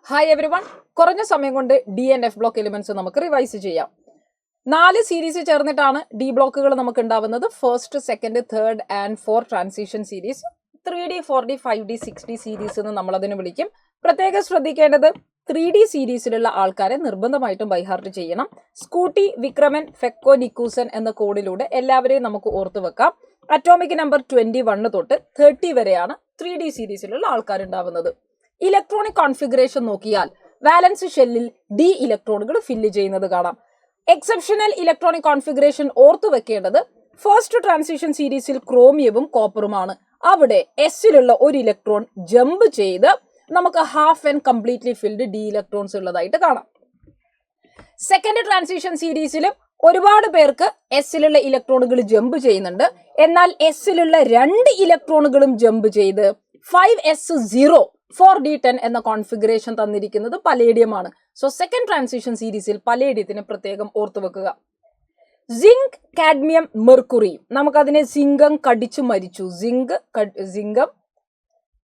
Hi every one. കുറഞ്ഞ സമയം കൊണ്ട് D and F block elements നമുക്ക് റിവൈസ് ചെയ്യാം. 4 സീരീസ് ചേർന്നിട്ടാണ് ഡി ബ്ലോക്കുകൾ നമുക്ക് ഉണ്ടാവുന്നത്. First, second, third and 4 transition series. 3D, 4D, 5D, 6D series എന്ന് നമ്മൾ അതിന് വിളിക്കും. പ്രത്യേകം ശ്രദ്ധിക്കേണ്ടത് 3D സീരീസിലുള്ള ആൾക്കാരെ നിർബന്ധമായിട്ടും ബൈഹാർട്ട് ചെയ്യണം. സ്കൂട്ടി, വിക്രമൻ, ഫെക്കോ, നിക്കൂസൻ എന്ന കോഡിലൂടെ എല്ലാവരെയും നമുക്ക് ഓർത്തു വെക്കാം. അറ്റോമിക് നമ്പർ 21 തൊട്ട് 30 വരെയാണ് 3D സീരീസിലുള്ള ആൾക്കാരുണ്ടാവുന്നത്. ഇലക്ട്രോണിക് കോൺഫിഗറേഷൻ നോക്കിയാൽ വാലൻസ് ഷെല്ലിൽ ഡി ഇലക്ട്രോണുകൾ ഫില്ല് ചെയ്യുന്നത് കാണാം. എക്സെപ്ഷണൽ ഇലക്ട്രോണിക് കോൺഫിഗറേഷൻ ഓർത്തു വെക്കേണ്ടത് ഫസ്റ്റ് ട്രാൻസിഷൻ സീരീസിൽ ക്രോമിയവും കോപ്പറുമാണ്. അവിടെ എസിലുള്ള ഒരു ഇലക്ട്രോൺ ജമ്പ് ചെയ്ത് നമുക്ക് half and completely filled D electrons ഉള്ളതായിട്ട് കാണാം. സെക്കൻഡ് ട്രാൻസിഷൻ സീരീസിലും ഒരുപാട് പേർക്ക് എസിലുള്ള ഇലക്ട്രോണുകൾ ജമ്പ് ചെയ്യുന്നുണ്ട്. എന്നാൽ എസിലുള്ള 2 ഇലക്ട്രോണുകളും ജമ്പ് ചെയ്ത് 5s0 4d10 എന്ന കോൺഫിഗറേഷൻ തന്നിരിക്കുന്നത് പലേഡിയമാണ്. സോ സെക്കൻഡ് ട്രാൻസിഷൻ സീരീസിൽ പലേഡിയത്തിന് പ്രത്യേകം ഓർത്തു വെക്കുക. സിങ്ക്, കാഡ്മിയം, മെർക്കുറി, നമുക്കതിനെ സിങ്കം കടിച്ചു മരിച്ചു. സിങ്കം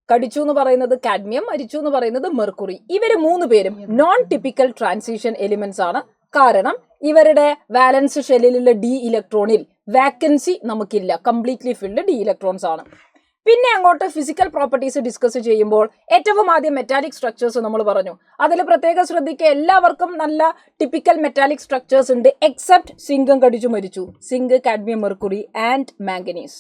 കടിച്ചു എന്ന് പറയുന്നത് കാഡ്മിയം, മരിച്ചു എന്ന് പറയുന്നത് മെർക്കുറി. ഇവര് 3 പേരും നോൺ ടിപ്പിക്കൽ ട്രാൻസിഷൻ എലിമെന്റ്സ് ആണ്. കാരണം ഇവരുടെ വാലൻസ് ഷെല്ലിലുള്ള ഡി ഇലക്ട്രോണിൽ വാക്കൻസി നമുക്കില്ല, കംപ്ലീറ്റ്ലി ഫിൽഡ് ഡി ഇലക്ട്രോൺസ് ആണ്. പിന്നെ അങ്ങോട്ട് ഫിസിക്കൽ പ്രോപ്പർട്ടീസ് ഡിസ്കസ് ചെയ്യുമ്പോൾ ഏറ്റവും ആദ്യം മെറ്റാലിക് സ്ട്രക്ചേഴ്സ് നമ്മൾ പറഞ്ഞു. അതിൽ പ്രത്യേകം ശ്രദ്ധിക്കുക, എല്ലാവർക്കും നല്ല ടിപ്പിക്കൽ മെറ്റാലിക് സ്ട്രക്ചേഴ്സ് ഉണ്ട് എക്സെപ്റ്റ് സിങ്കം കടിച്ചു മരിച്ചു. Zinc, cadmium, mercury and manganese.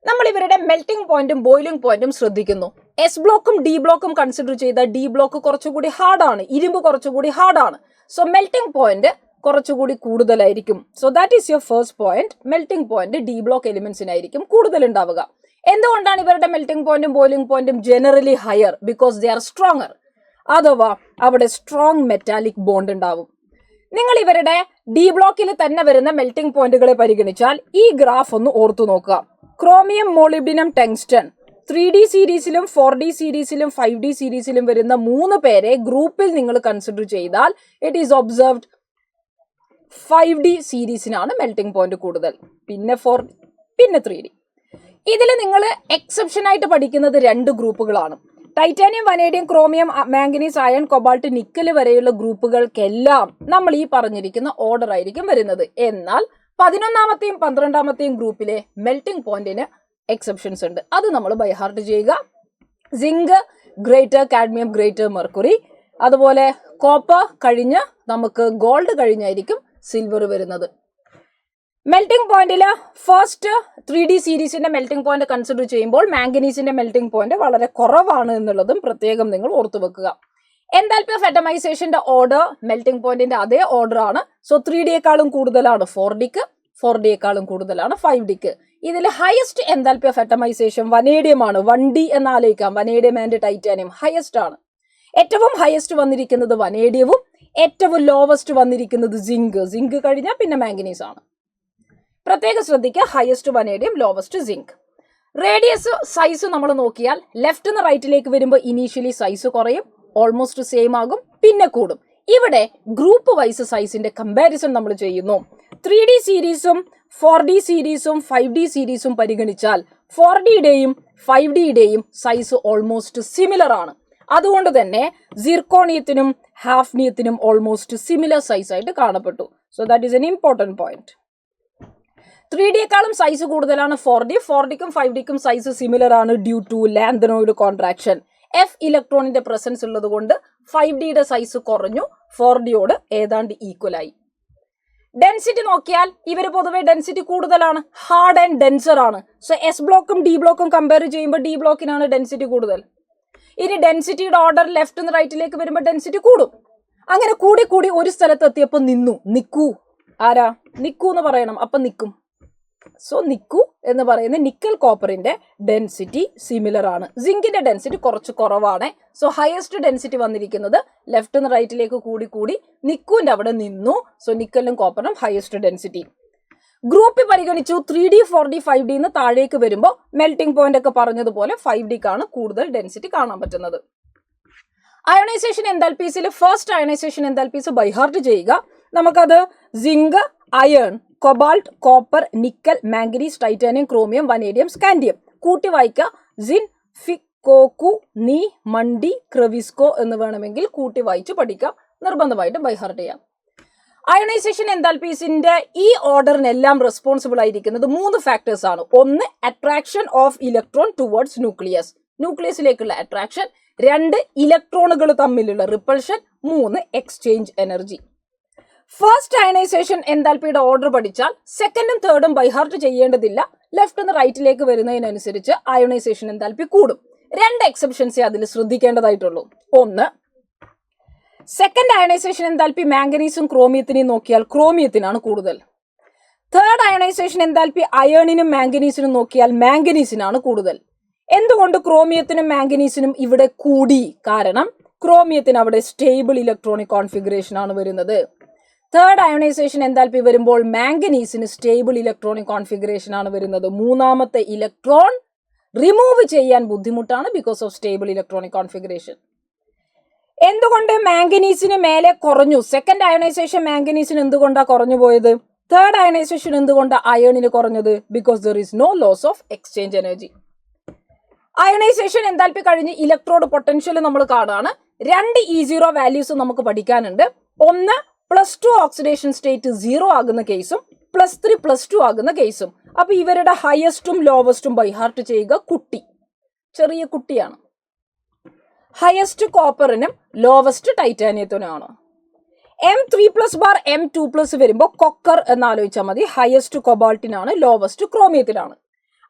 നമ്മൾ ഇവരുടെ മെൽറ്റിംഗ് പോയിന്റും ബോയിലിംഗ് പോയിന്റും ശ്രദ്ധിക്കുന്നു. എസ് ബ്ലോക്കും ഡി ബ്ലോക്കും കൺസിഡർ ചെയ്ത ഡി ബ്ലോക്ക് കുറച്ചുകൂടി ഹാർഡാണ്, ഇരുമ്പ് കുറച്ചുകൂടി ഹാർഡാണ്. സോ മെൽറ്റിംഗ് പോയിന്റ് കുറച്ചുകൂടി കൂടുതലായിരിക്കും. So that is your first point. Melting point d block എലിമെന്റ്സിനായിരിക്കും കൂടുതൽ ഉണ്ടാവുക. എന്തുകൊണ്ടാണ് ഇവരുടെ മെൽറ്റിംഗ് പോയിന്റും ബോയിലിംഗ് പോയിന്റും generally higher? Because they are stronger, അഥവാ അവിടെ സ്ട്രോങ് മെറ്റാലിക് ബോണ്ട് ഉണ്ടാവും. നിങ്ങൾ ഇവരുടെ ഡി ബ്ലോക്കിൽ തന്നെ വരുന്ന മെൽറ്റിംഗ് പോയിന്റുകളെ പരിഗണിച്ചാൽ ഈ ഗ്രാഫ് ഒന്ന് ഓർത്തു നോക്കുക. ക്രോമിയം, മോളിബ്ഡിനം, ടങ്സ്റ്റൺ 3D സീരീസിലും 4D സീരീസിലും 5D സീരീസിലും വരുന്ന 3 പേരെ ഗ്രൂപ്പിൽ നിങ്ങൾ കൺസിഡർ ചെയ്താൽ ഇറ്റ് ഈസ് ഒബ്സർവ്ഡ് 5D സീരീസിനാണ് മെൽറ്റിംഗ് പോയിന്റ് കൂടുതൽ, പിന്നെ 4D, പിന്നെ 3D. ഇതിൽ നിങ്ങൾ എക്സെപ്ഷൻ ആയിട്ട് പഠിക്കുന്നത് 2 ഗ്രൂപ്പുകളാണ്. Titanium, vanadium, chromium, manganese, iron, cobalt, nickel വരെയുള്ള ഗ്രൂപ്പുകൾക്കെല്ലാം നമ്മൾ ഈ പറഞ്ഞിരിക്കുന്ന ഓർഡർ ആയിരിക്കും വരുന്നത്. എന്നാൽ 11ാമത്തെയും 12ാമത്തെയും ഗ്രൂപ്പിലെ മെൽറ്റിംഗ് പോയിന്റിന് എക്സെപ്ഷൻസ് ഉണ്ട്. അത് നമ്മൾ ബൈഹാർട്ട് ചെയ്യുക. Zinc greater, cadmium greater, mercury. അതുപോലെ കോപ്പർ കഴിഞ്ഞ് നമുക്ക് ഗോൾഡ് കഴിഞ്ഞായിരിക്കും സിൽവർ വരുന്നത്. മെൽറ്റിംഗ് പോയിന്റില് ഫസ്റ്റ് 3D സീരീസിന്റെ മെൽറ്റിംഗ് പോയിന്റ് കൺസിഡർ ചെയ്യുമ്പോൾ മാംഗനീസിന്റെ മെൽറ്റിംഗ് പോയിന്റ് വളരെ കുറവാണ് എന്നുള്ളതും പ്രത്യേകം നിങ്ങൾ ഓർത്തു വെക്കുക. എൻതാൽപ്പി ഓഫ് അറ്റമൈസേഷന്റെ ഓർഡർ മെൽറ്റിംഗ് പോയിന്റിന്റെ അതേ ഓർഡർ ആണ്. സോ 3Dയെക്കാളും കൂടുതലാണ് 4Dക്ക്, 4Dയെക്കാളും കൂടുതലാണ് 5Dക്ക്. ഇതിൽ highest enthalpy of atomisation vanadium ആണ്. 1D എന്ന് ആലോചിക്കാം. വനേഡിയം ആൻഡ് ടൈറ്റാനിയം ഹയസ്റ്റ് ആണ്. ഏറ്റവും ഹയസ്റ്റ് വന്നിരിക്കുന്നത് വനേഡിയവും ഏറ്റവും ലോവസ്റ്റ് വന്നിരിക്കുന്നത് സിങ്ക് കഴിഞ്ഞാൽ പിന്നെ മാംഗനീസ് ആണ്. പ്രത്യേകം ശ്രദ്ധിക്കുക, highest vanadium, lowest zinc. Radius, size നമ്മൾ നോക്കിയാൽ ലെഫ്റ്റ് നിന്ന് റൈറ്റിലേക്ക് വരുമ്പോൾ ഇനീഷ്യലി സൈസ് കുറയും, ഓൾമോസ്റ്റ് സെയിം ആകും, പിന്നെ കൂടും. ഇവിടെ ഗ്രൂപ്പ് വൈസ് സൈസിന്റെ കമ്പാരിസൺ നമ്മൾ ചെയ്യുന്നു. 3D സീരീസും 4D സീരീസും 5D സീരീസും പരിഗണിച്ചാൽ 4Dയുടെയും 5Dയുടെയും സൈസ് ഓൾമോസ്റ്റ് സിമിലർ ആണ്. അതുകൊണ്ട് തന്നെ സിർക്കോണിയത്തിനും ഹാഫ്നിയത്തിനും ഓൾമോസ്റ്റ് സിമിലർ സൈസ് ആയിട്ട് കാണപ്പെട്ടു. So that is an important point. 3Dയെക്കാളും സൈസ് കൂടുതലാണ് 4D. 4Dക്കും 5Dക്കും സൈസ് സിമിലർ ആണ് due to lanthanoid contraction. F ഇലക്ട്രോണിന്റെ പ്രസൻസ് ഉള്ളത് കൊണ്ട് 5Dയുടെ സൈസ് കുറഞ്ഞു, 4Dയോട് ഏതാണ്ട് ഈക്വൽ ആയി. ഡെൻസിറ്റി നോക്കിയാൽ ഇവർ പൊതുവെ ഡെൻസിറ്റി കൂടുതലാണ്, ഹാർഡ് ആൻഡ് ഡെൻസർ ആണ്. സോ എസ് ബ്ലോക്കും ഡി ബ്ലോക്കും കമ്പയർ ചെയ്യുമ്പോൾ ഡി ബ്ലോക്കിനാണ് ഡെൻസിറ്റി കൂടുതൽ. ഇനി ഡെൻസിറ്റിയുടെ ഓർഡർ ലെഫ്റ്റ് നിന്ന് റൈറ്റിലേക്ക് വരുമ്പോൾ ഡെൻസിറ്റി കൂടും. അങ്ങനെ കൂടി കൂടി ഒരു സ്ഥലത്ത് എത്തിയപ്പോൾ നിക്കൂ. ആരാ? നിക്കൂ എന്ന് പറയണം, അപ്പൊ നിക്കും. സോ നിക്കു എന്ന് പറയുന്ന നിക്കൽ കോപ്പറിന്റെ ഡെൻസിറ്റി സിമിലർ ആണ്. സിങ്കിന്റെ ഡെൻസിറ്റി കുറച്ച് കുറവാണ്. സോ ഹയസ്റ്റ് ഡെൻസിറ്റി വന്നിരിക്കുന്നത് ലെഫ്റ്റ് നിന്ന് റൈറ്റിലേക്ക് കൂടി കൂടി നിക്കുവിന്റെ അവിടെ നിന്നു. സോ നിക്കലും കോപ്പറും ഹയസ്റ്റ് ഡെൻസിറ്റി. ഗ്രൂപ്പ് പരിഗണിച്ചു 3D, 4D, 5D എന്ന് താഴേക്ക് വരുമ്പോൾ മെൽറ്റിംഗ് പോയിന്റ് ഒക്കെ പറഞ്ഞതുപോലെ 5Dക്കാണ് കൂടുതൽ ഡെൻസിറ്റി കാണാൻ പറ്റുന്നത്. അയോണൈസേഷൻ എൻതാൽപ്പീസിൽ ഫസ്റ്റ് അയോണൈസേഷൻ എൻതാൽപ്പീസ് ബൈഹാർട്ട് ചെയ്യുക. നമുക്കത് zinc, iron, cobalt, copper, nickel, manganese, titanium, chromium, vanadium, scandium കൂട്ടി വായിക്കുക. സിൻ, ഫിക്, കോക്കു, നീ, മണ്ടി, ക്രെവിസ്കോ എന്ന് വേണമെങ്കിൽ കൂട്ടി വായിച്ച് പഠിക്കാം. നിർബന്ധമായിട്ട് ബൈഹാർട്ട് ചെയ്യാം. അയണൈസേഷൻ എൻതാൽപ്പീസിന്റെ ഈ ഓർഡറിനെല്ലാം റെസ്പോൺസിബിൾ ആയിരിക്കുന്നത് 3 ഫാക്ടേഴ്സ് ആണ്. ഒന്ന്, attraction of electron towards nucleus, ന്യൂക്ലിയസിലേക്കുള്ള അട്രാക്ഷൻ. 2, ഇലക്ട്രോണുകൾ തമ്മിലുള്ള repulsion. 3, exchange energy. First ionization എൻതാൽപ്പിയുടെ ഓർഡർ പഠിച്ചാൽ സെക്കൻഡും തേർഡും ബൈഹാർട്ട് ചെയ്യേണ്ടതില്ല. ലെഫ്റ്റ് നിന്ന് റൈറ്റിലേക്ക് വരുന്നതിനനുസരിച്ച് അയണൈസേഷൻ എൻതാൽപ്പി കൂടും. 2 എക്സെപ്ഷൻസേ അതിൽ ശ്രദ്ധിക്കേണ്ടതായിട്ടുള്ളൂ. ഒന്ന്, സെക്കൻഡ് അയണൈസേഷൻ എൻതാൽപ്പി മാംഗനീസും ക്രോമിയത്തിനെയും നോക്കിയാൽ ക്രോമിയത്തിനാണ് കൂടുതൽ. തേർഡ് അയണൈസേഷൻ എൻതാൽപ്പി അയേണിനും മാംഗനീസിനും നോക്കിയാൽ മാംഗനീസിനാണ് കൂടുതൽ. എന്തുകൊണ്ട് ക്രോമിയത്തിനും മാംഗനീസിനും ഇവിടെ കൂടി? കാരണം ക്രോമിയത്തിന് അവിടെ സ്റ്റേബിൾ ഇലക്ട്രോണിക് കോൺഫിഗറേഷൻ ആണ് വരുന്നത്. തേർഡ് അയണൈസേഷൻ എൻതാൽപ്പി വരുമ്പോൾ മാംഗനീസിന് സ്റ്റേബിൾ ഇലക്ട്രോണിക് കോൺഫിഗറേഷൻ ആണ് വരുന്നത്. മൂന്നാമത്തെ ഇലക്ട്രോൺ റിമൂവ് ചെയ്യാൻ ബുദ്ധിമുട്ടാണ് because of stable electronic configuration. എന്തുകൊണ്ട് മാംഗനീസിന് മേലെ കുറഞ്ഞു? സെക്കൻഡ് അയണൈസേഷൻ മാംഗനീസിന് എന്തുകൊണ്ടാണ് കുറഞ്ഞു പോയത്? തേർഡ് അയണൈസേഷൻ എന്തുകൊണ്ടാണ് അയേണിന് കുറഞ്ഞത്? Because there is no loss of exchange energy. Ionization enthalpy കഴിഞ്ഞ് ഇലക്ട്രോഡ് പൊട്ടൻഷ്യൽ നമ്മൾ കാണുകയാണ്. 2 E0 വാല്യൂസ് നമുക്ക് പഠിക്കാനുണ്ട്. ഒന്ന്, +2 ഓക്സിഡേഷൻ സ്റ്റേറ്റ് 0 ആകുന്ന കേസും +3 +2 ആകുന്ന കേസും. അപ്പൊ ഇവരുടെ ഹയസ്റ്റും ലോവസ്റ്റും ബൈഹാർട്ട് ചെയ്യുക. കുട്ടി ചെറിയ കുട്ടിയാണ്. Highest കോപ്പറിനും lowest ടൈറ്റാനിയത്തിനുമാണ്. M3+ M2+ വരുമ്പോൾ കൊക്കർ എന്നാലോചിച്ചാൽ മതി. ഹയസ്റ്റ് കൊബാൾട്ടിനാണ്, ലോവസ്റ്റ് ക്രോമിയത്തിനാണ്.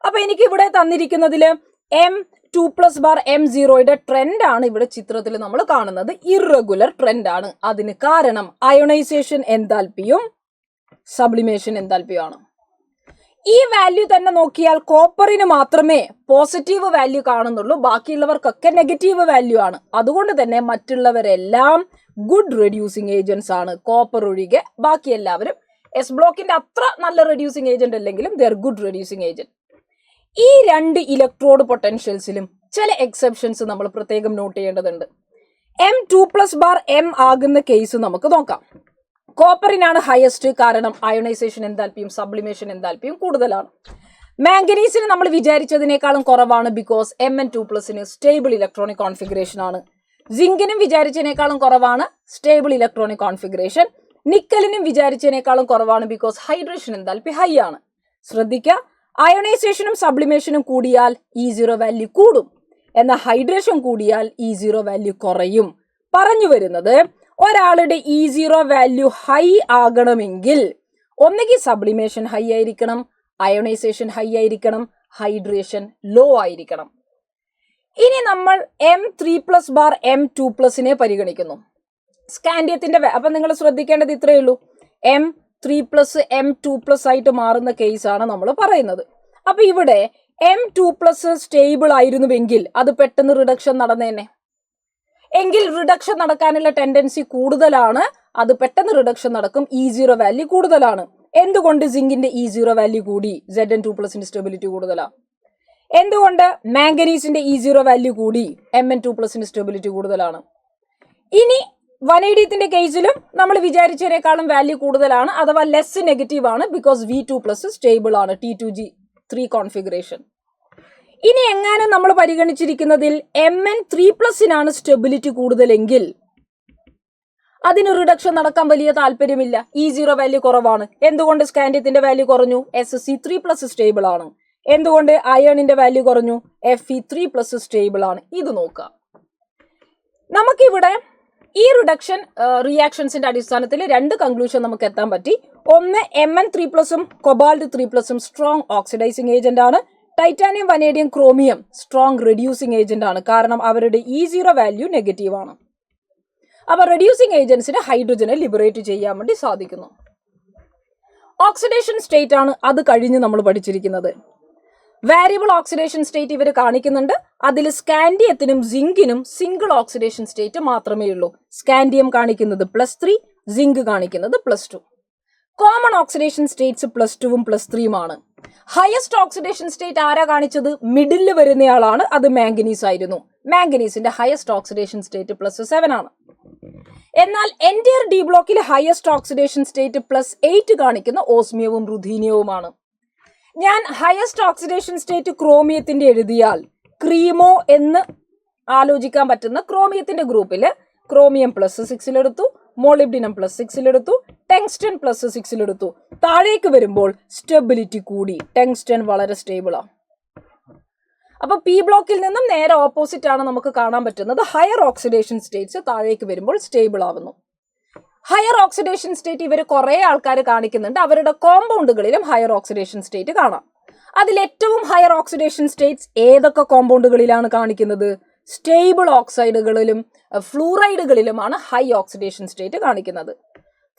അപ്പൊ എനിക്ക് ഇവിടെ തന്നിരിക്കുന്നതില് M2+ M0യുടെ ട്രെൻഡ് ആണ് ഇവിടെ ചിത്രത്തിൽ നമ്മൾ കാണുന്നത്. ഇറഗുലർ ട്രെൻഡ് ആണ്. അതിന് കാരണം അയോണൈസേഷൻ എൻതാൽപ്പിയും സബ്ലിമേഷൻ എൻതാൽപ്പിയും ആണ്. ഈ വാല്യൂ തന്നെ നോക്കിയാൽ കോപ്പറിന് മാത്രമേ പോസിറ്റീവ് വാല്യൂ കാണുന്നുള്ളൂ, ബാക്കിയുള്ളവർക്കൊക്കെ നെഗറ്റീവ് വാല്യൂ ആണ്. അതുകൊണ്ട് തന്നെ മറ്റുള്ളവരെല്ലാം ഗുഡ് റെഡ്യൂസിങ് ഏജന്റ്സ് ആണ്, കോപ്പർ ഒഴികെ ബാക്കി എല്ലാവരും. എസ് ബ്ലോക്കിന്റെ അത്ര നല്ല റെഡ്യൂസിങ് ഏജന്റ് അല്ലെങ്കിലും they are good reducing agent. ഈ 2 ഇലക്ട്രോഡ് പൊട്ടൻഷ്യൽസിലും ചില എക്സെപ്ഷൻസ് നമ്മൾ പ്രത്യേകം നോട്ട് ചെയ്യേണ്ടതുണ്ട്. M2+ M ആകുന്ന കേസ് നമുക്ക് നോക്കാം. കോപ്പറിനാണ് ഹയസ്റ്റ്, കാരണം അയോണൈസേഷൻ എൻതാൽപ്പിയും സബ്ലിമേഷൻ എൻതാൽപ്പിയും കൂടുതലാണ്. മാംഗനീസിന് നമ്മൾ വിചാരിച്ചതിനേക്കാളും കുറവാണ്, because Mn2+ stable electronic configuration ആണ്. സിങ്കിനും വിചാരിച്ചതിനേക്കാളും കുറവാണ്, സ്റ്റേബിൾ ഇലക്ട്രോണിക് കോൺഫിഗറേഷൻ. നിക്കലിനും വിചാരിച്ചതിനേക്കാളും കുറവാണ്, ബിക്കോസ് ഹൈഡ്രേഷൻ എൻതാൽപ്പി ഹൈ ആണ്. ശ്രദ്ധിക്കുക, അയോണൈസേഷനും സബ്ലിമേഷനും കൂടിയാൽ E0 വാല്യൂ കൂടും, എന്നാൽ ഹൈഡ്രേഷൻ കൂടിയാൽ E0 വാല്യൂ കുറയും. പറഞ്ഞു വരുന്നത്, ഒരാളുടെ E0 വാല്യൂ ഹൈ ആകണമെങ്കിൽ ഒന്നുകിൽ സബ്ലിമേഷൻ ഹൈ ആയിരിക്കണം, അയോണൈസേഷൻ ഹൈ ആയിരിക്കണം, ഹൈഡ്രേഷൻ ലോ ആയിരിക്കണം. ഇനി നമ്മൾ M3+ M2+ പരിഗണിക്കുന്നു. സ്കാൻഡിയത്തിന്റെ അപ്പൊ നിങ്ങൾ ശ്രദ്ധിക്കേണ്ടത് ഇത്രയേ ഉള്ളൂ. M3+ M2+ ആയിട്ട് മാറുന്ന കേസാണ് നമ്മൾ പറയുന്നത്. അപ്പൊ ഇവിടെ M2+ സ്റ്റേബിൾ ആയിരുന്നുവെങ്കിൽ അത് പെട്ടെന്ന് റിഡക്ഷൻ നടന്നേനെ. എങ്കിൽ റിഡക്ഷൻ നടക്കാനുള്ള ടെൻഡൻസി കൂടുതലാണ്, അത് പെട്ടെന്ന് റിഡക്ഷൻ നടക്കും. E0 വാല്യൂ കൂടുതലാണ്. എന്തുകൊണ്ട് സിങ്കിന്റെ E0 വാല്യൂ കൂടി? Zn2+ സ്റ്റെബിലിറ്റി കൂടുതലാണ്. എന്തുകൊണ്ട് മാംഗനീസിന്റെ E0 വാല്യൂ കൂടി? Mn2+ സ്റ്റെബിലിറ്റി കൂടുതലാണ്. ഇനി വനേഡിയത്തിന്റെ കേസിലും നമ്മൾ വിചാരിച്ചതിനേക്കാളും വാല്യൂ കൂടുതലാണ്, അഥവാ ലെസ് നെഗറ്റീവ് ആണ്, ബിക്കോസ് V2+ സ്റ്റേബിൾ ആണ്, T2G3 കോൺഫിഗറേഷൻ. ഇനി എങ്ങാനും നമ്മൾ പരിഗണിച്ചിരിക്കുന്നതിൽ Mn3+നാണ് സ്റ്റെബിലിറ്റി കൂടുതലെങ്കിൽ അതിന് റിഡക്ഷൻ നടക്കാൻ വലിയ താല്പര്യമില്ല. E0 വാല്യൂ കുറവാണ്. എന്തുകൊണ്ട് സ്കാൻഡിയത്തിന്റെ വാല്യൂ കുറഞ്ഞു? Sc3+ സ്റ്റേബിൾ ആണ്. എന്തുകൊണ്ട് അയേണിന്റെ വാല്യൂ കുറഞ്ഞു? Fe3+ സ്റ്റേബിൾ ആണ്. ഇത് നോക്കുക. നമുക്കിവിടെ ഈ റിഡക്ഷൻ റിയാക്ഷൻസിന്റെ അടിസ്ഥാനത്തിൽ 2 കൺക്ലൂഷൻ നമുക്ക് എത്താൻ പറ്റി. ഒന്ന്, Mn3+ഉം കൊബാൾട്ട് 3+ഉം സ്ട്രോങ് ഓക്സിഡൈസിങ് ഏജന്റ് ആണ്. Titanium, vanadium, chromium strong reducing agent ആണ്, കാരണം അവരുടെ E0 വാല്യൂ നെഗറ്റീവ് ആണ്. അപ്പൊ റെഡ്യൂസിങ് ഏജന്റ്സിന് ഹൈഡ്രജനെ ലിബറേറ്റ് ചെയ്യാൻ വേണ്ടി സാധിക്കുന്നു. ഓക്സിഡേഷൻ സ്റ്റേറ്റ് ആണ് അത് കഴിഞ്ഞ് നമ്മൾ പഠിച്ചിരിക്കുന്നത്. വാരിയബിൾ ഓക്സിഡേഷൻ സ്റ്റേറ്റ് ഇവർ കാണിക്കുന്നുണ്ട്. അതിൽ സ്കാൻഡിയത്തിനും സിങ്കിനും സിംഗിൾ ഓക്സിഡേഷൻ സ്റ്റേറ്റ് മാത്രമേ ഉള്ളൂ. സ്കാൻഡിയം കാണിക്കുന്നത് +3, സിങ്ക് കാണിക്കുന്നത് +2. കോമൺ ഓക്സിഡേഷൻ സ്റ്റേറ്റ്സ് +2ഉം +3ഉം ആണ്. ഹയസ്റ്റ് ഓക്സിഡേഷൻ സ്റ്റേറ്റ് ആരാ കാണിച്ചത്? മിഡിൽ വരുന്നയാളാണ്, അത് മാംഗനീസ് ആയിരുന്നു. മാംഗനീസിന്റെ ഹയസ്റ്റ് ഓക്സിഡേഷൻ സ്റ്റേറ്റ് +7 ആണ്. എന്നാൽ എൻറ്റയർ ഡി ബ്ലോക്കിൽ ഹയസ്റ്റ് ഓക്സിഡേഷൻ സ്റ്റേറ്റ് +8 കാണിക്കുന്ന ഓസ്മിയവും റുഥീനിയവുമാണ്. ഞാൻ ഹയസ്റ്റ് ഓക്സിഡേഷൻ സ്റ്റേറ്റ് ക്രോമിയത്തിന്റെ എഴുതിയാൽ ക്രീമോ എന്ന് ആലോചിക്കാൻ പറ്റുന്ന ക്രോമിയത്തിന്റെ ഗ്രൂപ്പിൽ ക്രോമിയം +6 എടുത്തു, മോളിബ്ഡിനം +6 എടുത്തു, ടെങ്സ്റ്റൺ +6 എടുത്തു. താഴേക്ക് വരുമ്പോൾ സ്റ്റെബിലിറ്റി കൂടി, ടെങ്സ്റ്റൺ വളരെ സ്റ്റേബിളാണ്. അപ്പൊ പി ബ്ലോക്കിൽ നിന്നും നേരെ ഓപ്പോസിറ്റ് ആണ് നമുക്ക് കാണാൻ പറ്റുന്നത്. ഹയർ ഓക്സിഡേഷൻ സ്റ്റേറ്റ്സ് താഴേക്ക് വരുമ്പോൾ സ്റ്റേബിൾ ആവുന്നു. ഹയർ ഓക്സിഡേഷൻ സ്റ്റേറ്റ് ഇവർ കുറെ ആൾക്കാർ കാണിക്കുന്നുണ്ട്. അവരുടെ കോമ്പൗണ്ടുകളിലും ഹയർ ഓക്സിഡേഷൻ സ്റ്റേറ്റ് കാണാം. അതിൽ ഏറ്റവും ഹയർ ഓക്സിഡേഷൻ സ്റ്റേറ്റ്സ് ഏതൊക്കെ കോമ്പൗണ്ടുകളിലാണ് കാണിക്കുന്നത്? സ്റ്റേബിൾ ഓക്സൈഡുകളിലും ഫ്ലൂറൈഡുകളിലുമാണ് ഹൈ ഓക്സിഡേഷൻ സ്റ്റേറ്റ് കാണിക്കുന്നത്.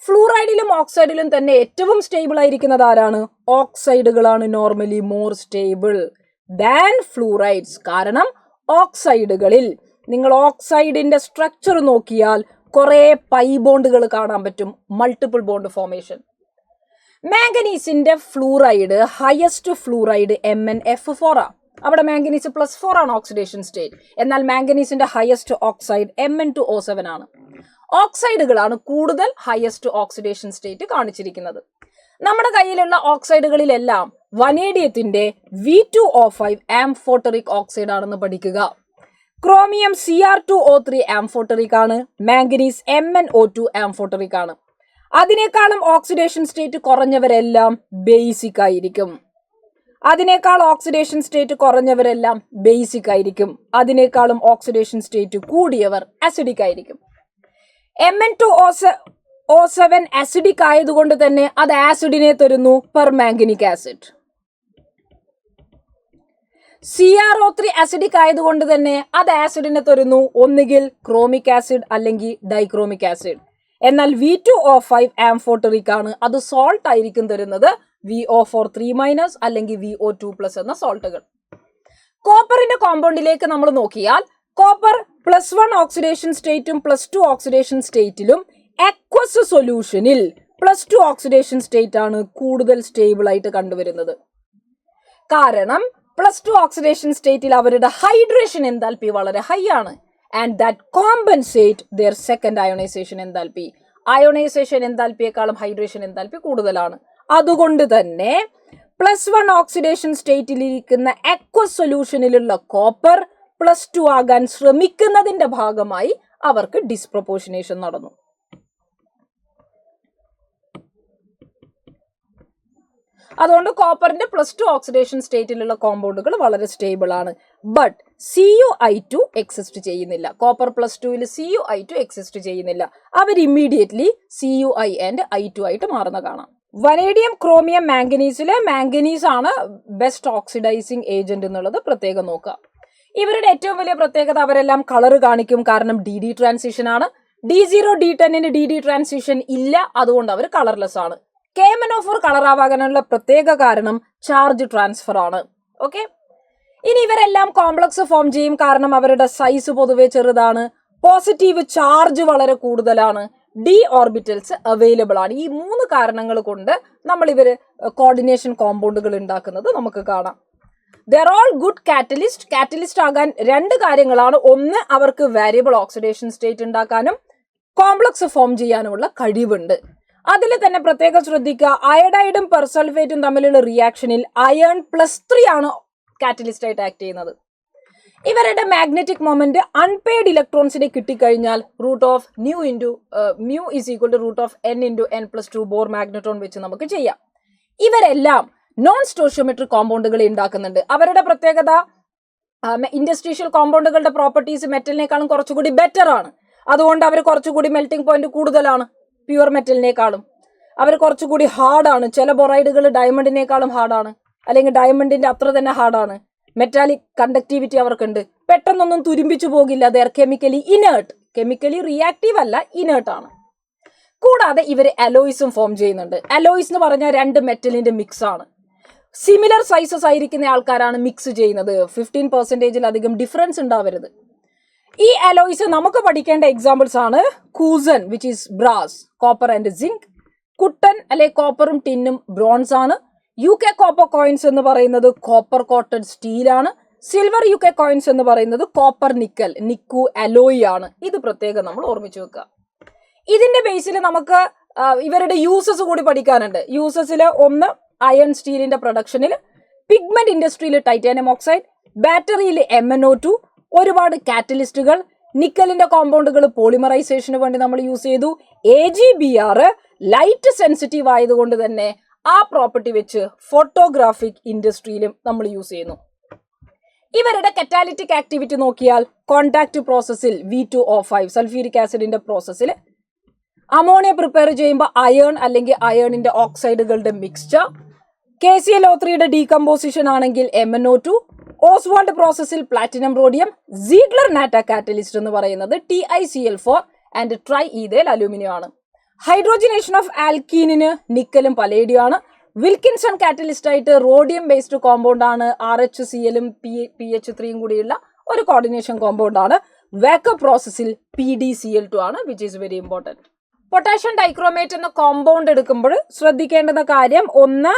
ഫ്ലൂറൈഡിലും ഓക്സൈഡിലും തന്നെ ഏറ്റവും സ്റ്റേബിൾ ആയിരിക്കുന്നത് ആരാണ്? ഓക്സൈഡുകളാണ് normally more stable than fluorides. കാരണം ഓക്സൈഡുകളിൽ നിങ്ങൾ ഓക്സൈഡിന്റെ സ്ട്രക്ചർ നോക്കിയാൽ കുറെ പൈ ബോണ്ടുകൾ കാണാൻ പറ്റും, മൾട്ടിപ്പിൾ ബോണ്ട് ഫോർമേഷൻ. മാംഗനീസിന്റെ ഫ്ലൂറൈഡ് ഹയസ്റ്റ് ഫ്ലൂറൈഡ് MnF4 ആണ്. അവിടെ മാംഗനീസ് +4 ആണ് ഓക്സിഡേഷൻ സ്റ്റേറ്റ്. എന്നാൽ മാംഗനീസിന്റെ ഹയസ്റ്റ് ഓക്സൈഡ് Mn2O7 ആണ്. ഓക്സൈഡുകളാണ് കൂടുതൽ ഹയസ്റ്റ് ഓക്സിഡേഷൻ സ്റ്റേറ്റ് കാണിച്ചിരിക്കുന്നത്. നമ്മുടെ കയ്യിലുള്ള ഓക്സൈഡുകളിലെല്ലാം വനേഡിയത്തിന്റെ V2O5 ആംഫോട്ടറിക് ഓക്സൈഡ് ആണെന്ന് പഠിക്കുക. ക്രോമിയം Cr2O3 ആംഫോട്ടറിക് ആണ്. മാംഗനീസ് MnO2 ആംഫോട്ടറിക് ആണ്. അതിനേക്കാളും ഓക്സിഡേഷൻ സ്റ്റേറ്റ് കുറഞ്ഞവരെല്ലാം ബേസിക് ആയിരിക്കും. അതിനേക്കാൾ ഓക്സിഡേഷൻ സ്റ്റേറ്റ് കുറഞ്ഞവരെല്ലാം ബേസിക് ആയിരിക്കും. അതിനേക്കാളും ഓക്സിഡേഷൻ സ്റ്റേറ്റ് കൂടിയവർ അസിഡിക് ആയിരിക്കും. Mn2O7 അസിഡിക് ആയതുകൊണ്ട് തന്നെ അത് ആസിഡിനെ തരുന്നു, പെർമാംഗനിക് ആസിഡ്. CrO3 അസിഡിക് ആയതുകൊണ്ട് തന്നെ അത് ആസിഡിനെ തരുന്നു, ഒന്നുകിൽ ക്രോമിക് ആസിഡ് അല്ലെങ്കിൽ ഡൈക്രോമിക് ആസിഡ്. എന്നാൽ V2O5 ആംഫോട്ടറിക് ആണ്, അത് സോൾട്ട് ആയിരിക്കും തരുന്നത്, VO4 3- അല്ലെങ്കിൽ VO2+ എന്ന സോൾട്ടുകൾ. കോപ്പറിന്റെ കോമ്പൗണ്ടിലേക്ക് നമ്മൾ നോക്കിയാൽ കോപ്പർ +1 ഓക്സിഡേഷൻ സ്റ്റേറ്റും +2 ഓക്സിഡേഷൻ സ്റ്റേറ്റിലും അക്വസ് സൊല്യൂഷനിൽ +2 ഓക്സിഡേഷൻ സ്റ്റേറ്റ് ആണ് കൂടുതൽ സ്റ്റേബിൾ ആയിട്ട് കണ്ടുവരുന്നത്. കാരണം +2 ഓക്സിഡേഷൻ സ്റ്റേറ്റിൽ അവരുടെ ഹൈഡ്രേഷൻ എൻതാൽപ്പി വളരെ ഹൈ ആണ്. And that compensate their second ionization enthalpy. Ionization എൻതാൽപ്പിയെക്കാളും ഹൈഡ്രേഷൻ എൻതാൽപ്പി കൂടുതലാണ്. അതുകൊണ്ട് തന്നെ +1 ഓക്സിഡേഷൻ സ്റ്റേറ്റിലിരിക്കുന്ന അക്വസ് സൊല്യൂഷനിലുള്ള കോപ്പർ +2 ആകാൻ ശ്രമിക്കുന്നതിന്റെ ഭാഗമായി അവർക്ക് ഡിസ്പ്രൊപ്പോർഷനേഷൻ നടന്നു. അതുകൊണ്ട് കോപ്പറിന്റെ +2 ഓക്സിഡേഷൻ സ്റ്റേറ്റിലുള്ള കോമ്പൗണ്ടുകൾ വളരെ സ്റ്റേബിൾ ആണ്. ബട്ട് CuI2 എക്സിസ്റ്റ് ചെയ്യുന്നില്ല. കോപ്പർ +2ൽ CuI2 എക്സിസ്റ്റ് ചെയ്യുന്നില്ല. അവർ ഇമ്മീഡിയറ്റ്ലി Cui ആൻഡ് I2 ആയിട്ട് മാറുന്ന കാണാം. വനേഡിയം, ക്രോമിയം, മാംഗനീസിലെ മാംഗനീസ് ആണ് ബെസ്റ്റ് ഓക്സിഡൈസിങ് ഏജന്റ് എന്നുള്ളത് പ്രത്യേകം നോക്കുക. ഇവരുടെ ഏറ്റവും വലിയ പ്രത്യേകത അവരെല്ലാം കളർ കാണിക്കും, കാരണം DD ട്രാൻസിഷൻ ആണ്. D0 D10ന് DD ട്രാൻസിഷൻ ഇല്ല, അതുകൊണ്ട് അവർ കളർലെസ് ആണ്. KMnO4 കളറാവാനുള്ള പ്രത്യേക കാരണം ചാർജ് ട്രാൻസ്ഫർ ആണ്. ഓക്കെ, ഇനി ഇവരെല്ലാം കോംപ്ലക്സ് ഫോം ചെയ്യും, കാരണം അവരുടെ സൈസ് പൊതുവെ ചെറുതാണ്, പോസിറ്റീവ് ചാർജ് വളരെ കൂടുതലാണ്, D ഓർബിറ്റൽസ് അവൈലബിൾ ആണ്. ഈ 3 കാരണങ്ങൾ കൊണ്ട് നമ്മൾ ഇവര് കോർഡിനേഷൻ കോമ്പൗണ്ടുകൾ ഉണ്ടാക്കുന്നത് നമുക്ക് കാണാം. There all good catalyst. Catalyst ആകാൻ 2 കാര്യങ്ങളാണ്. ഒന്ന്, അവർക്ക് വേരിയബിൾ ഓക്സിഡേഷൻ സ്റ്റേറ്റ് ഉണ്ടാക്കാനും കോംപ്ലക്സ് ഫോം ചെയ്യാനുമുള്ള കഴിവുണ്ട്. അതിൽ തന്നെ പ്രത്യേകം ശ്രദ്ധിക്കുക, അയഡൈഡും പെർസൾഫേറ്റും തമ്മിലുള്ള റിയാക്ഷനിൽ അയൺ +3 ആണ് കാറ്റലിസ്റ്റ് ആയിട്ട് ആക്ട് ചെയ്യുന്നത്. ഇവരുടെ മാഗ്നറ്റിക് മൊമെന്റ് അൺപെയ്ഡ് ഇലക്ട്രോൺസിനെ കിട്ടിക്കഴിഞ്ഞാൽ √μ √n/n+2 ബോർ മാഗ്നട്രോൺ വെച്ച് നമുക്ക് ചെയ്യാം. ഇവരെല്ലാം നോൺ സ്റ്റോഷിയോമെട്രിക് കോമ്പൗണ്ടുകൾ ഉണ്ടാക്കുന്നുണ്ട്. അവരുടെ പ്രത്യേകത ഇൻഡസ്ട്രീഷ്യൽ കോമ്പൗണ്ടുകളുടെ പ്രോപ്പർട്ടീസ് മെറ്റലിനേക്കാളും കുറച്ചുകൂടി ബെറ്റർ ആണ്. അതുകൊണ്ട് അവർ കുറച്ചുകൂടി മെൽറ്റിംഗ് പോയിന്റ് കൂടുതലാണ് പ്യുവർ മെറ്റലിനേക്കാളും. അവർ കുറച്ചുകൂടി ഹാർഡാണ്. ചില ബൊറൈഡുകൾ ഡയമണ്ടിനേക്കാളും ഹാർഡാണ്, അല്ലെങ്കിൽ ഡയമണ്ടിന്റെ അത്ര തന്നെ ഹാർഡാണ്. മെറ്റാലിക് കണ്ടക്ടിവിറ്റി അവർക്കുണ്ട്, പെട്ടെന്നൊന്നും തുരുമ്പിച്ചു പോകില്ല. They are chemically inert. Chemically reactive അല്ല, ഇനേർട്ട് ആണ്. കൂടാതെ ഇവർ അലോയ്സും ഫോം ചെയ്യുന്നുണ്ട്. അലോയ്സ് എന്ന് പറഞ്ഞാൽ 2 മെറ്റലിന്റെ മിക്സ് ആണ്. സിമിലർ സൈസസ് ആയിരിക്കുന്ന ആൾക്കാരാണ് മിക്സ് ചെയ്യുന്നത്. 15%-ലധികം ഡിഫറൻസ് ഉണ്ടാവരുത്. ഈ അലോയ്സ് നമുക്ക് പഠിക്കേണ്ട എക്സാമ്പിൾസ് ആണ് കൂസൻ which is brass, copper and zinc. കുട്ടൻ അല്ലെ കോപ്പറും ടിന്നും ബ്രോൺസ് ആണ്. UK കോപ്പർ കോയിൻസ് എന്ന് പറയുന്നത് കോപ്പർ കോട്ടഡ് സ്റ്റീൽ ആണ്. സിൽവർ UK കോയിൻസ് എന്ന് പറയുന്നത് കോപ്പർ നിക്കൽ, നിക്കു അലോയ് ആണ്. ഇത് പ്രത്യേകം നമ്മൾ ഓർമ്മിച്ചു വെക്കുക. ഇതിന്റെ ബേസിൽ നമുക്ക് ഇവരുടെ യൂസസ് കൂടി പഠിക്കാനുണ്ട്. യൂസസിൽ ഒന്ന്, അയൺ സ്റ്റീലിന്റെ പ്രൊഡക്ഷനിൽ, പിഗ്മെന്റ് ഇൻഡസ്ട്രിയിൽ ടൈറ്റാനിയം ഓക്സൈഡ്, ബാറ്ററിയിൽ MnO2, ഒരുപാട് കാറ്റലിസ്റ്റുകൾ, നിക്കലിന്റെ കോമ്പൗണ്ടുകൾ പോളിമറൈസേഷന് വേണ്ടി നമ്മൾ യൂസ് ചെയ്തു. AgBr ലൈറ്റ് സെൻസിറ്റീവ് ആയതുകൊണ്ട് തന്നെ ആ പ്രോപ്പർട്ടി വെച്ച് ഫോട്ടോഗ്രാഫിക് ഇൻഡസ്ട്രിയിലും നമ്മൾ യൂസ് ചെയ്യുന്നു. ഇവരുടെ കറ്റാലിറ്റിക് ആക്ടിവിറ്റി നോക്കിയാൽ കോണ്ടാക്ട് പ്രോസസ്സിൽ V2O5 സൾഫ്യൂരിക് ആസിഡിന്റെ പ്രോസസ്സിൽ അമോണിയ പ്രിപ്പയർ ചെയ്യുമ്പോൾ അയേൺ അല്ലെങ്കിൽ അയേണിന്റെ ഓക്സൈഡുകളുടെ മിക്സ്ചർ, KClO3 ഡീകമ്പോസിഷൻ ആണെങ്കിൽ MnO2, ഓസ്വാൾഡ് പ്രോസസ്സിൽ പ്ലാറ്റിനം റോഡിയം, സീഗ്ലർ നാറ്റ കാറ്റലിസ്റ്റ് എന്ന് പറയുന്നത് TiCl4 and try ethyl aluminium ആണ്. ഹൈഡ്രോജനേഷൻ ഓഫ് ആൽക്കീനിന് നിക്കലും പലേഡിയം ആണ്. വിൽക്കിൻസൺ കാറ്റലിസ്റ്റ് ആയിട്ട് റോഡിയം ബേസ്ഡ് കോമ്പൗണ്ട് ആണ്. RHCl PH3 കൂടിയുള്ള ഒരു കോർഡിനേഷൻ കോമ്പൗണ്ട് ആണ്. വേക്കപ്പ് പ്രോസസ്സിൽ PdCl2 ആണ്, which is very important. Potassium dichromate എന്ന കോമ്പൗണ്ട് എടുക്കുമ്പോൾ ശ്രദ്ധിക്കേണ്ടുന്ന കാര്യം, ഒന്ന്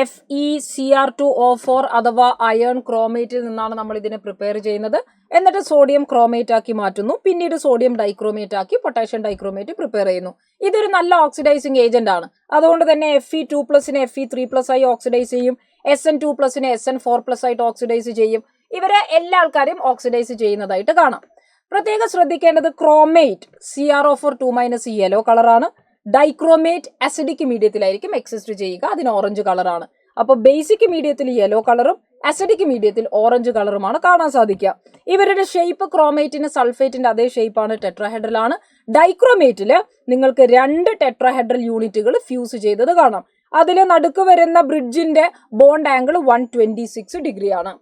FeCr2O4 അഥവാ അയൺ ക്രോമേറ്റിൽ നിന്നാണ് നമ്മൾ ഇതിനെ പ്രിപ്പയർ ചെയ്യുന്നത്. എന്നിട്ട് സോഡിയം ക്രോമേറ്റ് ആക്കി മാറ്റുന്നു. പിന്നീട് സോഡിയം ഡൈക്രോമേറ്റ് ആക്കി പൊട്ടാഷ്യം ഡൈക്രോമേറ്റ് പ്രിപ്പയർ ചെയ്യുന്നു. ഇതൊരു നല്ല ഓക്സിഡൈസിങ് ഏജന്റ് ആണ്. അതുകൊണ്ട് തന്നെ Fe2+നെ Fe3+ ആയി ഓക്സിഡൈസ് ചെയ്യും. SN2+നെ SN4+ ആയിട്ട് ഓക്സിഡൈസ് ചെയ്യും. ഇവരെ എല്ലാ ആൾക്കാരും ഓക്സിഡൈസ് ചെയ്യുന്നതായിട്ട് കാണാം. പ്രത്യേകം ശ്രദ്ധിക്കേണ്ടത് ക്രോമേറ്റ് CrO4 യെല്ലോ കളറാണ്. ഡൈക്രോമേറ്റ് അസിഡിക് മീഡിയത്തിലായിരിക്കും എക്സിസ്റ്റ് ചെയ്യുക, അതിന് ഓറഞ്ച് കളറാണ്. അപ്പോൾ ബേസിക് മീഡിയത്തിൽ യെല്ലോ കളറും അസിഡിക് മീഡിയത്തിൽ ഓറഞ്ച് കളറുമാണ് കാണാൻ സാധിക്കുക. ഇവരുടെ ഷേപ്പ് ക്രോമേറ്റിന് സൾഫേറ്റിന്റെ അതേ ഷേപ്പാണ്, ടെട്രാഹെഡ്രൽ ആണ്. ഡൈക്രോമേറ്റില് നിങ്ങൾക്ക് 2 ടെട്രാഹെഡ്രൽ യൂണിറ്റുകൾ ഫ്യൂസ് ചെയ്തത് കാണാം. അതിൽ നടുക്ക് വരുന്ന ബ്രിഡ്ജിന്റെ ബോണ്ട് ആംഗിൾ 126 ഡിഗ്രി ആണ്.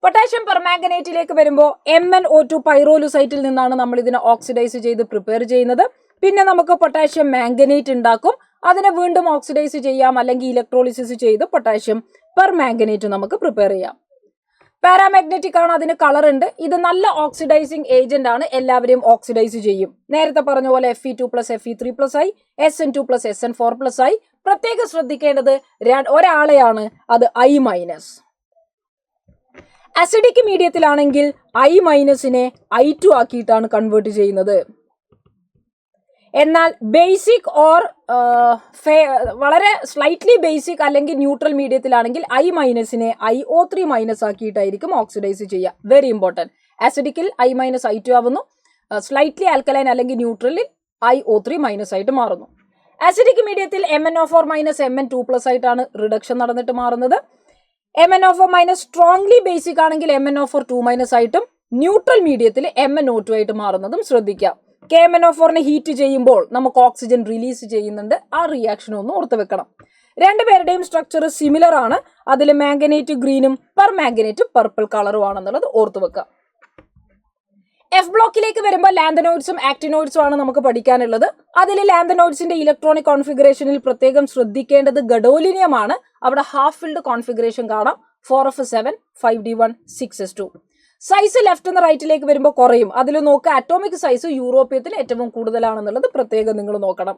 പൊട്ടാഷ്യം പെർമാംഗനേറ്റിലേക്ക് വരുമ്പോൾ MnO2 പൈറോലുസൈറ്റിൽ നിന്നാണ് നമ്മൾ ഇതിനെ ഓക്സിഡൈസ് ചെയ്ത് പ്രിപ്പയർ ചെയ്യുന്നത്. പിന്നെ നമുക്ക് പൊട്ടാഷ്യം മാംഗനേറ്റ് ഉണ്ടാക്കും. അതിനെ വീണ്ടും ഓക്സിഡൈസ് ചെയ്യാം, അല്ലെങ്കിൽ ഇലക്ട്രോളിസിസ് ചെയ്ത് പൊട്ടാഷ്യം പെർമാംഗനേറ്റ് നമുക്ക് പ്രിപ്പയർ ചെയ്യാം. പാരാമാഗ്നറ്റിക് ആണ്, അതിന് കളർ ഉണ്ട്. ഇത് നല്ല ഓക്സിഡൈസിങ് ഏജന്റ് ആണ്, എല്ലാവരെയും ഓക്സിഡൈസ് ചെയ്യും. നേരത്തെ പറഞ്ഞ പോലെ Fe2+ Fe3+ ആയി, SN2+ SN4+ ആയി. പ്രത്യേകം ശ്രദ്ധിക്കേണ്ടത് ഒരാളെയാണ്, അത് I-. അസിഡിക് മീഡിയത്തിലാണെങ്കിൽ I-നെ I2 ആക്കിയിട്ടാണ് കൺവേർട്ട് ചെയ്യുന്നത്. എന്നാൽ ബേസിക് ഓർ വളരെ സ്ലൈറ്റ്ലി ബേസിക് അല്ലെങ്കിൽ ന്യൂട്രൽ മീഡിയത്തിലാണെങ്കിൽ I-നെ IO3- ആക്കിയിട്ടായിരിക്കും ഓക്സിഡൈസ് ചെയ്യുക. Very important. അസിഡിക്കിൽ I- I2 ആവുന്നു. സ്ലൈറ്റ്ലി ആൽക്കലൈൻ അല്ലെങ്കിൽ ന്യൂട്രലിൽ IO3- ആയിട്ട് മാറുന്നു. അസിഡിക് മീഡിയത്തിൽ MnO4- Mn2+ ആയിട്ടാണ് റിഡക്ഷൻ നടന്നിട്ട് മാറുന്നത്. MnO4- സ്ട്രോങ്ലി ബേസിക് ആണെങ്കിൽ MnO4 ആയിട്ടും, ന്യൂട്രൽ മീഡിയത്തിൽ MnO2 ആയിട്ട് മാറുന്നതും ശ്രദ്ധിക്കാം. KMnO4നെ ഹീറ്റ് ചെയ്യുമ്പോൾ നമുക്ക് ഓക്സിജൻ റിലീസ് ചെയ്യുന്നുണ്ട്. ആ റിയാക്ഷൻ ഒന്ന് ഓർത്ത് വെക്കണം. രണ്ടുപേരുടെയും സ്ട്രക്ചർ സിമിലർ ആണ്. അതിൽ മാംഗനേറ്റ് ഗ്രീനും പെർമാംഗനേറ്റ് പർപ്പിൾ കളറും ആണെന്നുള്ളത് ഓർത്ത് വെക്കാം. F ബ്ലോക്കിലേക്ക് വരുമ്പോൾ ലാന്തനോയിഡ്സും ആക്ടിനോയിഡ്സും ആണ് നമുക്ക് പഠിക്കാനുള്ളത്. അതിൽ ലാന്തനോയിഡ്സിന്റെ ഇലക്ട്രോണിക് കോൺഫിഗറേഷനിൽ പ്രത്യേകം ശ്രദ്ധിക്കേണ്ടത് ഗഡോലിനിയം ആണ്. അവിടെ ഹാഫ് ഫിൽഡ് കോൺഫിഗറേഷൻ കാണാം. 4f7 5d1 6s2. Size left നിന്ന് റൈറ്റിലേക്ക് വരുമ്പോൾ കുറയും. അതിൽ നോക്കുക, അറ്റോമിക് സൈസ് യൂറോപ്യത്തിൽ ഏറ്റവും കൂടുതലാണെന്നുള്ളത് പ്രത്യേകം നിങ്ങൾ നോക്കണം.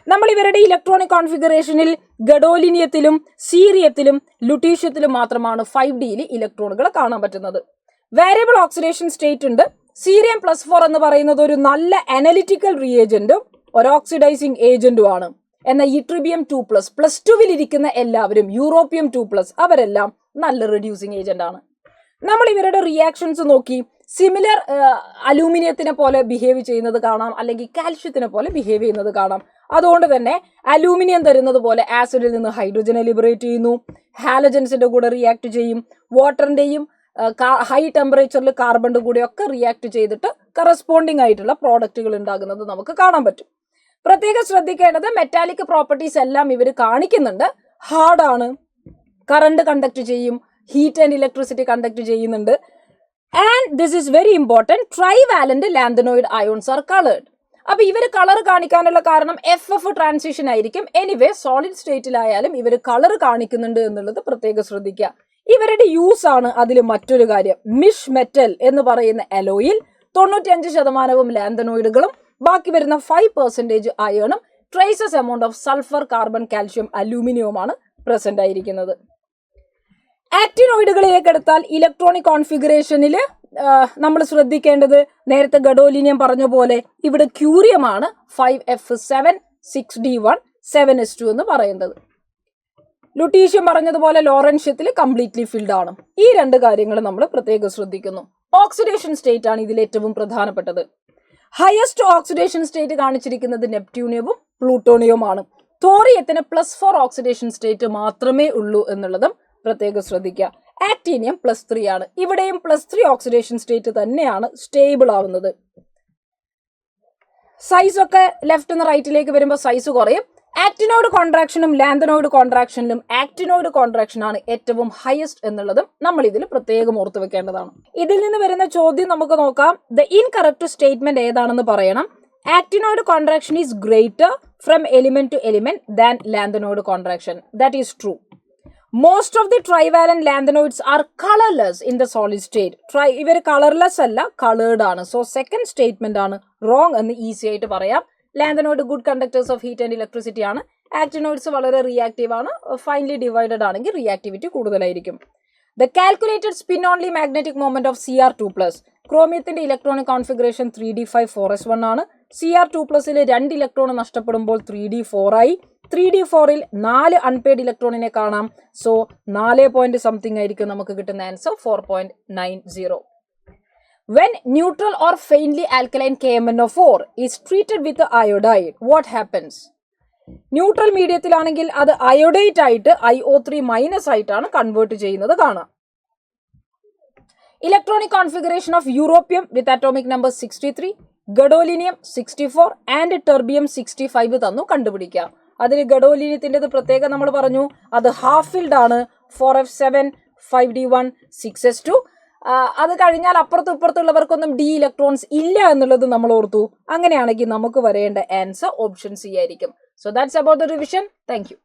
നമ്മൾ ഇവരുടെ ഇലക്ട്രോണിക് കോൺഫിഗറേഷനിൽ ഗഡോലിനിയത്തിലും സീറിയത്തിലും ലുട്ടീഷ്യത്തിലും മാത്രമാണ് 5Dയിൽ ഇലക്ട്രോണുകൾ കാണാൻ പറ്റുന്നത്. വേരിയബിൾ ഓക്സിഡേഷൻ സ്റ്റേറ്റ് ഉണ്ട്. സീറിയം +4 എന്ന് പറയുന്നത് ഒരു നല്ല അനലിറ്റിക്കൽ റിയേജന്റും ഒരു ഓക്സിഡൈസിങ് ഏജന്റും ആണ്. എന്നാൽ ഇട്രിബിയം 2+, +2 ഇരിക്കുന്ന എല്ലാവരും, യൂറോപ്യം 2+, അവരെല്ലാം നല്ല റെഡ്യൂസിങ് ഏജന്റ് ആണ്. നമ്മൾ ഇവരുടെ റിയാക്ഷൻസ് നോക്കി സിമിലർ അലൂമിനിയത്തിനെ പോലെ ബിഹേവ് ചെയ്യുന്നത് കാണാം, അല്ലെങ്കിൽ കാൽഷ്യത്തിനെ പോലെ ബിഹേവ് ചെയ്യുന്നത് കാണാം. അതുകൊണ്ട് തന്നെ അലൂമിനിയം തരുന്നത് പോലെ ആസിഡിൽ നിന്ന് ഹൈഡ്രജനെ ലിബറേറ്റ് ചെയ്യുന്നു. ഹാലജൻസിന്റെ കൂടെ റിയാക്ട് ചെയ്യും. വാട്ടറിന്റെയും ഹൈ ടെമ്പറേച്ചറിൽ കാർബണിന്റെ കൂടെ ഒക്കെ റിയാക്ട് ചെയ്തിട്ട് കറസ്പോണ്ടിങ് ആയിട്ടുള്ള പ്രോഡക്റ്റുകൾ ഉണ്ടാകുന്നത് നമുക്ക് കാണാൻ പറ്റും. പ്രത്യേകം ശ്രദ്ധിക്കേണ്ടത് മെറ്റാലിക് പ്രോപ്പർട്ടീസ് എല്ലാം ഇവർ കാണിക്കുന്നുണ്ട്. ഹാർഡാണ്, കറണ്ട് കണ്ടക്ട് ചെയ്യും, ഹീറ്റ് ആൻഡ് ഇലക്ട്രിസിറ്റി കണ്ടക്ട് ചെയ്യുന്നുണ്ട്. And this is very important, trivalent lanthanoid ions R coloured. അപ്പൊ ഇവർ കളർ കാണിക്കാനുള്ള കാരണം FF ട്രാൻസിഷൻ ആയിരിക്കും. എനിവേ സോളിഡ് സ്റ്റേറ്റിലായാലും ഇവർ കളർ കാണിക്കുന്നുണ്ട് എന്നുള്ളത് പ്രത്യേകം ശ്രദ്ധിക്കുക. ഇവരുടെ യൂസ് ആണ് അതിൽ മറ്റൊരു കാര്യം. മിഷ് മെറ്റൽ എന്ന് പറയുന്ന അലോയിൽ 95% ലാന്തനോയിഡുകളും ബാക്കി വരുന്ന 5% അയണും traces amount of sulphur, carbon, calcium, അലൂമിനിയവുമാണ് പ്രസന്റ് ആയിരിക്കുന്നത്. ആക്ടിനോയിഡുകളിലേക്ക് എടുത്താൽ ഇലക്ട്രോണിക് കോൺഫിഗറേഷനിൽ നമ്മൾ ശ്രദ്ധിക്കേണ്ടത് നേരത്തെ ഗഡോലിനിയം പറഞ്ഞ പോലെ ഇവിടെ ക്യൂറിയമാണ് 5f7 6d1 7s2 എന്ന് പറയുന്നത്. ലുട്ടീഷ്യം പറഞ്ഞതുപോലെ ലോറൻഷ്യത്തിൽ കംപ്ലീറ്റ്ലി ഫിൽഡ് ആണ്. ഈ രണ്ട് കാര്യങ്ങൾ നമ്മൾ പ്രത്യേകം ശ്രദ്ധിക്കുന്നു. ഓക്സിഡേഷൻ സ്റ്റേറ്റ് ആണ് ഇതിൽ ഏറ്റവും പ്രധാനപ്പെട്ടത്. ഹയസ്റ്റ് ഓക്സിഡേഷൻ സ്റ്റേറ്റ് കാണിച്ചിരിക്കുന്നത് നെപ്റ്റ്യൂണിയവും പ്ലൂട്ടോണിയവുമാണ്. തോറിയത്തിന് +4 ഓക്സിഡേഷൻ സ്റ്റേറ്റ് മാത്രമേ ഉള്ളൂ എന്നുള്ളതും പ്രത്യേകം ശ്രദ്ധിക്കുക. ആക്ടീനിയം +3 ആണ്. ഇവിടെയും +3 ഓക്സിഡേഷൻ സ്റ്റേറ്റ് തന്നെയാണ് സ്റ്റേബിൾ ആവുന്നത്. സൈസ് ഒക്കെ ലെഫ്റ്റ് നിന്ന് റൈറ്റിലേക്ക് വരുമ്പോൾ സൈസ് കുറയും. ആക്ടിനോയിഡ് കോൺട്രാക്ഷനും ലാന്തനോയിഡ് കോൺട്രാക്ഷനിലും ആക്ടിനോയിഡ് കോൺട്രാക്ഷൻ ആണ് ഏറ്റവും ഹയസ്റ്റ് എന്നുള്ളതും നമ്മൾ ഇതിൽ പ്രത്യേകം ഓർത്തു വെക്കേണ്ടതാണ്. ഇതിൽ നിന്ന് വരുന്ന ചോദ്യം നമുക്ക് നോക്കാം. ദ ഇൻകറക്റ്റ് സ്റ്റേറ്റ്മെന്റ് ഏതാണെന്ന് പറയണം. Actinoid contraction is greater from element to element than lanthanoid contraction. That is true. Most of the trivalent lanthanoids are colourless in the solid state. ഇവർ കളർലെസ് അല്ല, കളേർഡ് ആണ്. സോ സെക്കൻഡ് സ്റ്റേറ്റ്മെന്റ് ആണ് wrong എന്ന് easy ആയിട്ട് പറയാം. Lanthanoid good conductors of heat and electricity ആണ്. Actinoids വളരെ reactive ആണ്. ഫൈനലി ഡിവൈഡഡ് ആണെങ്കിൽ റിയാക്ടിവിറ്റി കൂടുതലായിരിക്കും. The calculated spin only magnetic moment of Cr2+. ക്രോമിയത്തിന്റെ ഇലക്ട്രോണിക് കോൺഫിഗറേഷൻ 3d5 4s1 ആണ്. Cr2+ൽ 2 ഇലക്ട്രോൺ നഷ്ടപ്പെടുമ്പോൾ 3d4 ആയി. 3d4ൽ 4 അൺപെയ്ഡ് ഇലക്ട്രോണിനെ കാണാം. സോ 4 പോയിന്റ് സംതിങ് ആയിരിക്കും നമുക്ക് കിട്ടുന്ന answer 4.90. When neutral or faintly alkaline KMnO4 is treated with iodide, what happens? Neutral മീഡിയത്തിലാണെങ്കിൽ അത് അയോഡേറ്റ് ആയിട്ട് IO3- ആയിട്ടാണ് കൺവേർട്ട് ചെയ്യുന്നത് കാണാം. Electronic configuration of europium with atomic number 63, gadolinium 64 and terbium 65 തന്നു കണ്ടുപിടിക്കാം. അതിൽ ഗഡോലിനിയത്തിൻ്റെത് പ്രത്യേകം നമ്മൾ പറഞ്ഞു, അത് ഹാഫ് ഫിൽഡ് ആണ്. 4f7 5d1 6s2. അത് കഴിഞ്ഞാൽ അപ്പുറത്തും ഇപ്പുറത്തുള്ളവർക്കൊന്നും D ഇലക്ട്രോൺസ് ഇല്ല എന്നുള്ളത് നമ്മൾ ഓർത്തു. അങ്ങനെയാണെങ്കിൽ നമുക്ക് വരേണ്ട ആൻസർ ഓപ്ഷൻ C ആയിരിക്കും. So that's about the revision. Thank you.